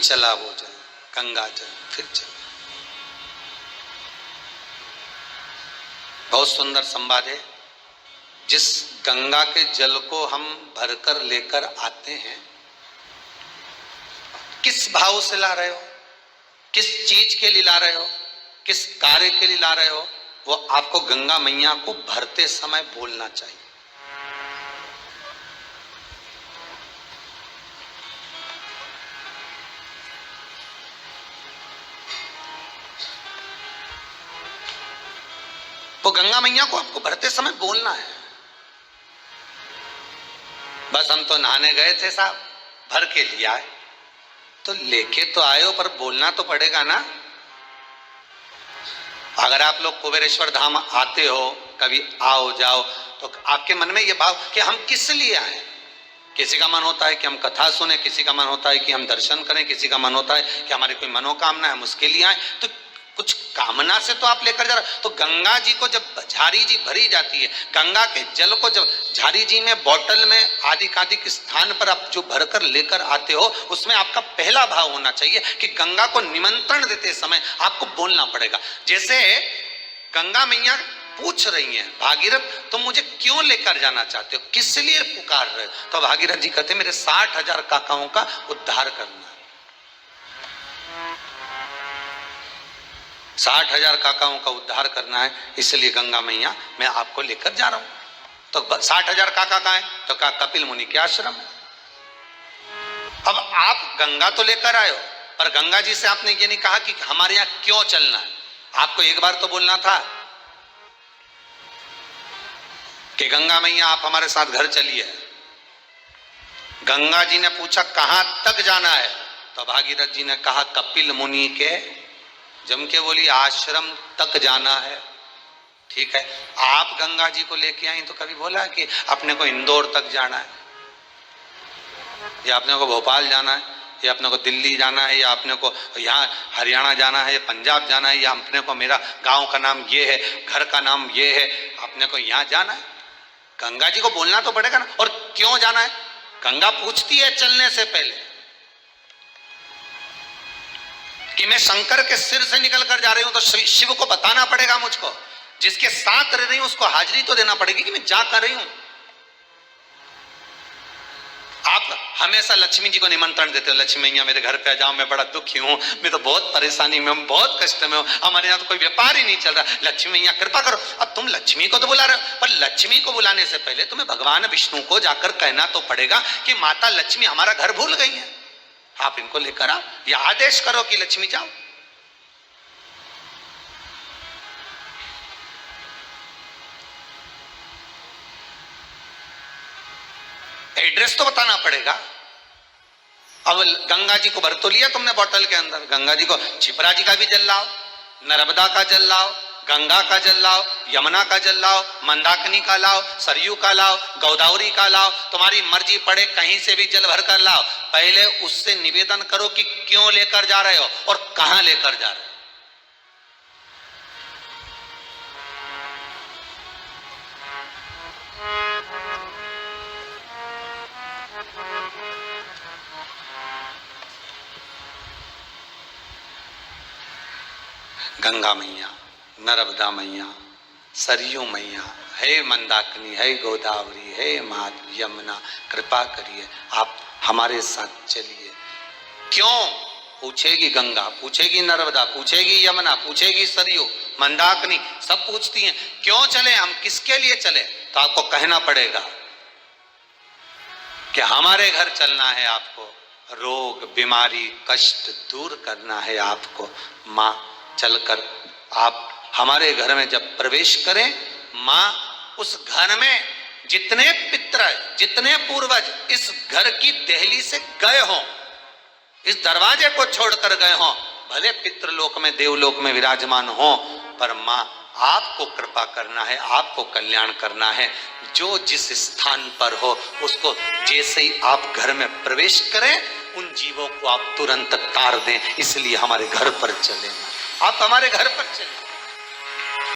चला वो जल, गंगा जल फिर चला। बहुत सुंदर संवाद है। जिस गंगा के जल को हम भरकर लेकर आते हैं, किस भाव से ला रहे हो, किस चीज के लिए ला रहे हो, किस कार्य के लिए ला रहे हो, वो आपको गंगा मैया को भरते समय बोलना चाहिए। वो गंगा मैया को आपको भरते समय बोलना है। बस हम तो नहाने गए थे साहब, भर के लिया है, तो लेके तो आए हो पर बोलना तो पड़ेगा ना। अगर आप लोग कुबेरेश्वर धाम आते हो, कभी आओ जाओ, तो आपके मन में ये भाव कि हम किस लिए आए। किसी का मन होता है कि हम कथा सुने, किसी का मन होता है कि हम दर्शन करें, किसी का मन होता है कि हमारी कोई मनोकामना है, हम उसके लिए आए। तो कुछ कामना से तो आप लेकर जा रहे। तो गंगा जी को जब झारी जी भरी जाती है, गंगा के जल को जब झारी जी में, बोतल में, आदि स्थान पर आप जो भरकर लेकर आते हो, उसमें आपका पहला भाव होना चाहिए कि गंगा को निमंत्रण देते समय आपको बोलना पड़ेगा। जैसे गंगा मैया पूछ रही हैं, भागीरथ तुम मुझे क्यों लेकर जाना चाहते हो, किस लिए पुकार रहे हो? तो भागीरथ जी कहते मेरे 60,000 काकाओं का उद्धार करना, 60,000 काकाओं का उद्धार करना है, इसलिए गंगा मैया मैं आपको लेकर जा रहा हूं। तो 60,000 काका कहां है? तो कहा कपिल मुनि के आश्रम। अब आप गंगा तो लेकर आए हो, पर गंगा जी से आपने ये नहीं कहा कि हमारे यहां क्यों चलना है। आपको एक बार तो बोलना था कि गंगा मैया आप हमारे साथ घर चलिए। गंगा जी ने पूछा कहां तक जाना है? तो भागीरथ जी ने कहा कपिल मुनि के, जम के बोली आश्रम तक जाना है। ठीक है, आप गंगा जी को लेके आई तो कभी बोला कि अपने को इंदौर तक जाना है, या अपने को भोपाल जाना है, या अपने को दिल्ली जाना है, या अपने को यहाँ हरियाणा जाना है, या पंजाब जाना है, या अपने को मेरा गांव का नाम ये है, घर का नाम ये है, अपने को यहाँ जाना है? गंगा जी को बोलना तो पड़ेगा ना। और क्यों जाना है? गंगा पूछती है चलने से पहले कि मैं शंकर के सिर से निकल कर जा रही हूं, तो शिव को बताना पड़ेगा मुझको। जिसके साथ रह रही हूं उसको हाजिरी तो देना पड़ेगी कि मैं जा कर रही हूं। आप हमेशा लक्ष्मी जी को निमंत्रण देते हो, लक्ष्मी मैया मेरे घर पे आ जाओ, मैं बड़ा दुखी हूं, मैं तो बहुत परेशानी में हूं, बहुत कष्ट में हूं, हमारे यहाँ तो कोई व्यापार ही नहीं चल रहा, लक्ष्मी मैया कृपा करो। अब तुम लक्ष्मी को तो बुला रहे हो, पर लक्ष्मी को बुलाने से पहले तुम्हें भगवान विष्णु को जाकर कहना तो पड़ेगा कि माता लक्ष्मी हमारा घर भूल गई है, आप इनको लेकर आओ, या आदेश करो कि लक्ष्मी जाओ। एड्रेस तो बताना पड़ेगा। अब गंगा जी को भर तो लिया तुमने बोतल के अंदर, गंगा जी को छिपरा जी का भी जल लाओ, नर्मदा का जल लाओ, गंगा का जल लाओ, यमुना का जल लाओ, मंदाकिनी का लाओ, सरयू का लाओ, गोदावरी का लाओ, तुम्हारी मर्जी पड़े कहीं से भी जल भर कर लाओ। पहले उससे निवेदन करो कि क्यों लेकर जा रहे हो और कहां लेकर जा रहे हो। गंगा मैया, नर्मदा मैया, सरयू मैया, हे मंदाकिनी, हे गोदावरी, हे मात यमुना, कृपा करिए आप हमारे साथ चलिए। क्यों पूछेगी गंगा, पूछेगी नर्मदा, पूछेगी यमुना, पूछेगी सरयू, मंदाकिनी, सब पूछती हैं क्यों चले, हम किसके लिए चले। तो आपको कहना पड़ेगा कि हमारे घर चलना है, आपको रोग बीमारी कष्ट दूर करना है आपको। माँ चलकर आप हमारे घर में जब प्रवेश करें, माँ उस घर में जितने पितर जितने पूर्वज इस घर की देहली से गए हों, इस दरवाजे को छोड़कर गए हों, भले पितृलोक में देवलोक में विराजमान हो, पर माँ आपको कृपा करना है, आपको कल्याण करना है। जो जिस स्थान पर हो उसको जैसे ही आप घर में प्रवेश करें, उन जीवों को आप तुरंत तार दें। इसलिए हमारे घर पर चलें, आप हमारे घर पर चलें।